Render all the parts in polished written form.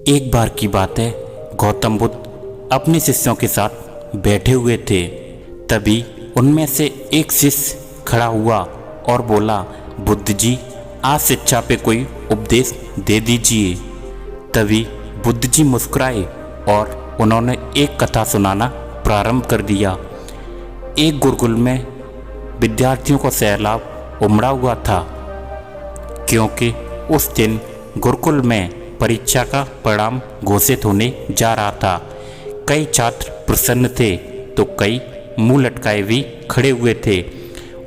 एक बार की बात है, गौतम बुद्ध अपने शिष्यों के साथ बैठे हुए थे। तभी उनमें से एक शिष्य खड़ा हुआ और बोला, बुद्ध जी, आज शिक्षा पे कोई उपदेश दे दीजिए। तभी बुद्ध जी मुस्कुराए और उन्होंने एक कथा सुनाना प्रारंभ कर दिया। एक गुरुकुल में विद्यार्थियों को सैलाब उमड़ा हुआ था, क्योंकि उस दिन गुरुकुल में परीक्षा का परिणाम घोषित होने जा रहा था। कई छात्र प्रसन्न थे तो कई मुंह लटकाए भी खड़े हुए थे।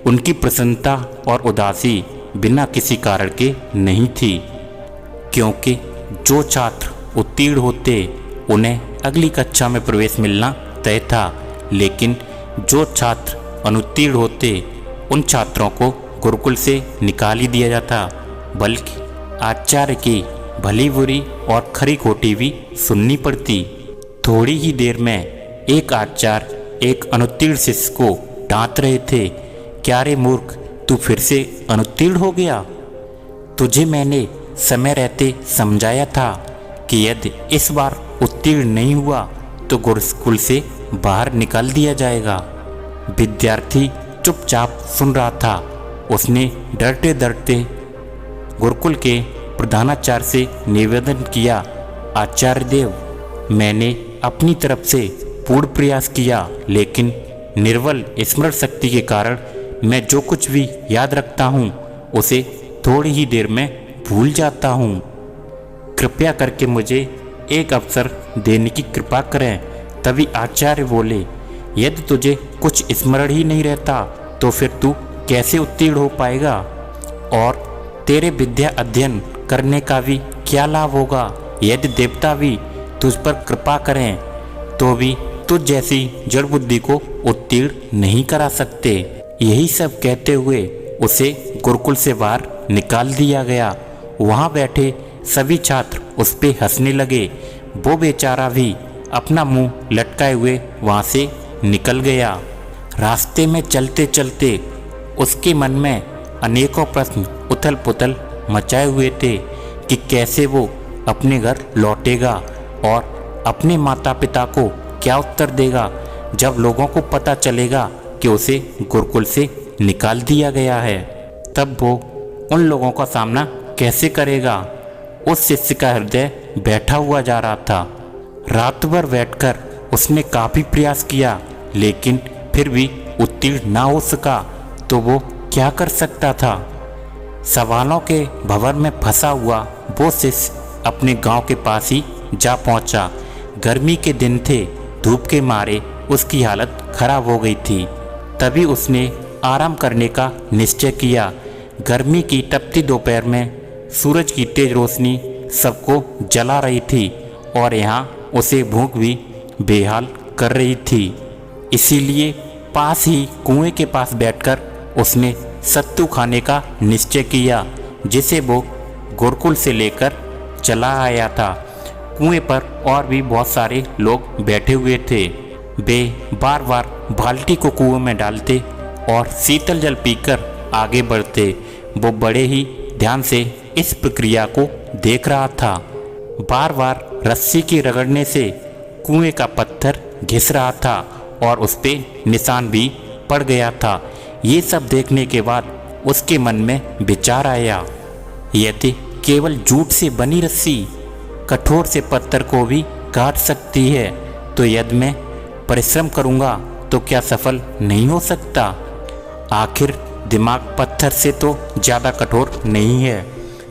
उनकी प्रसन्नता और उदासी बिना किसी कारण के नहीं थी, क्योंकि जो छात्र उत्तीर्ण होते उन्हें अगली कक्षा में प्रवेश मिलना तय था, लेकिन जो छात्र अनुत्तीर्ण होते उन छात्रों को गुरुकुल से निकाल ही दिया जाता, बल्कि आचार्य की भली बुरी और खरी खोटी भी सुननी पड़ती। थोड़ी ही देर में एक आचार्य एक अनुत्तीर्ण शिष्य को डांट रहे थे, क्या रे मूर्ख, तू फिर से अनुत्तीर्ण हो गया? तुझे मैंने समय रहते समझाया था कि यदि इस बार उत्तीर्ण नहीं हुआ तो गुरुकुल से बाहर निकाल दिया जाएगा। विद्यार्थी चुपचाप सुन रहा था। उसने डरते डरते गुरुकुल के प्रधानाचार्य से निवेदन किया, आचार्य देव, मैंने अपनी तरफ से पूर्ण प्रयास किया, लेकिन निर्बल स्मरण शक्ति के कारण मैं जो कुछ भी याद रखता हूँ उसे थोड़ी ही देर में भूल जाता हूँ। कृपया करके मुझे एक अवसर देने की कृपा करें। तभी आचार्य बोले, यदि तुझे कुछ स्मरण ही नहीं रहता तो फिर तू कैसे उत्तीर्ण हो पाएगा, और तेरे विद्या अध्ययन करने का भी क्या लाभ होगा? यदि देवता भी तुझ पर कृपा करें तो भी तुझ जैसी जड़ बुद्धि को उत्तीर्ण नहीं करा सकते। यही सब कहते हुए उसे गुरुकुल से बाहर निकाल दिया गया। वहाँ बैठे सभी छात्र उस पे हंसने लगे। वो बेचारा भी अपना मुंह लटकाए हुए वहाँ से निकल गया। रास्ते में चलते चलते उसके मन में अनेकों प्रश्न उथल पुथल मचाए हुए थे कि कैसे वो अपने घर लौटेगा और अपने माता पिता को क्या उत्तर देगा जब लोगों को पता चलेगा कि उसे गुरुकुल से निकाल दिया गया है। तब वो उन लोगों का सामना कैसे करेगा? उस शिष्य का हृदय बैठा हुआ जा रहा था। रात भर बैठकर उसने काफ़ी प्रयास किया, लेकिन फिर भी उत्तीर्ण ना हो सका, तो वो क्या कर सकता था? सवालों के भंवर में फंसा हुआ वो शिष्य अपने गांव के पास ही जा पहुंचा। गर्मी के दिन थे, धूप के मारे उसकी हालत खराब हो गई थी। तभी उसने आराम करने का निश्चय किया। गर्मी की तपती दोपहर में सूरज की तेज रोशनी सबको जला रही थी और यहाँ उसे भूख भी बेहाल कर रही थी। इसीलिए पास ही कुएं के पास बैठकर उसने सत्तू खाने का निश्चय किया, जिसे वो गुरुकुल से लेकर चला आया था। कुएं पर और भी बहुत सारे लोग बैठे हुए थे। वे बार बार बाल्टी को कुएं में डालते और शीतल जल पीकर आगे बढ़ते। वो बड़े ही ध्यान से इस प्रक्रिया को देख रहा था। बार बार रस्सी के रगड़ने से कुएं का पत्थर घिस रहा था और उस पे निशान भी पड़ गया था। ये सब देखने के बाद उसके मन में विचार आया, यदि केवल जूट से बनी रस्सी कठोर से पत्थर को भी काट सकती है, तो यदि मैं परिश्रम करूँगा तो क्या सफल नहीं हो सकता? आखिर दिमाग पत्थर से तो ज़्यादा कठोर नहीं है।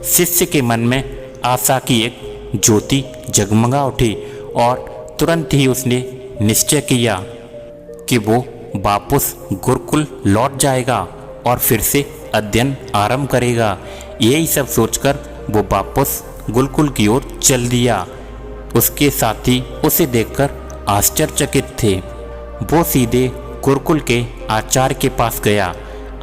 शिष्य के मन में आशा की एक ज्योति जगमगा उठी और तुरंत ही उसने निश्चय किया कि वो वापस गुरुकुल लौट जाएगा और फिर से अध्ययन आरंभ करेगा। यही सब सोचकर वो वापस गुरुकुल की ओर चल दिया। उसके साथी उसे देखकर आश्चर्यचकित थे। वो सीधे गुरुकुल के आचार्य के पास गया।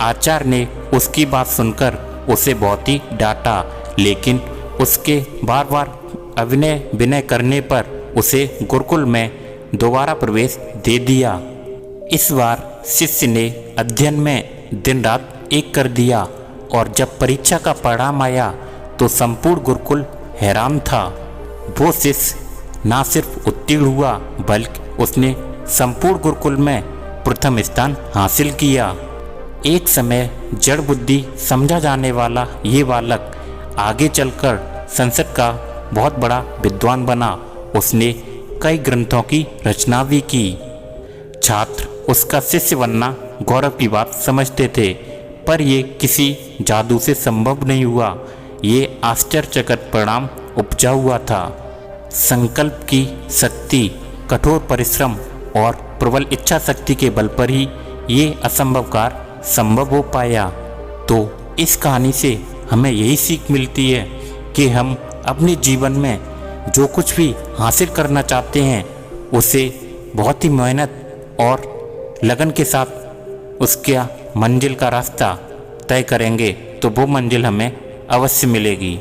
आचार्य ने उसकी बात सुनकर उसे बहुत ही डांटा, लेकिन उसके बार बार अभिनय विनय करने पर उसे गुरुकुल में दोबारा प्रवेश दे दिया। इस बार शिष्य ने अध्ययन में दिन रात एक कर दिया और जब परीक्षा का परिणाम आया तो संपूर्ण गुरुकुल हैरान था। वो शिष्य ना सिर्फ उत्तीर्ण हुआ बल्कि उसने संपूर्ण गुरुकुल में प्रथम स्थान हासिल किया। एक समय जड़ बुद्धि समझा जाने वाला ये बालक आगे चलकर संसद का बहुत बड़ा विद्वान बना। उसने कई ग्रंथों की रचना भी की। छात्र उसका शिष्य बनना गौरव की बात समझते थे, पर ये किसी जादू से संभव नहीं हुआ। ये आश्चर्यचकित परिणाम उपजा हुआ था। संकल्प की शक्ति, कठोर परिश्रम और प्रबल इच्छा शक्ति के बल पर ही ये असंभव कार्य संभव हो पाया। तो इस कहानी से हमें यही सीख मिलती है कि हम अपने जीवन में जो कुछ भी हासिल करना चाहते हैं उसे बहुत ही मेहनत और लगन के साथ उसका मंजिल का रास्ता तय करेंगे तो वो मंजिल हमें अवश्य मिलेगी।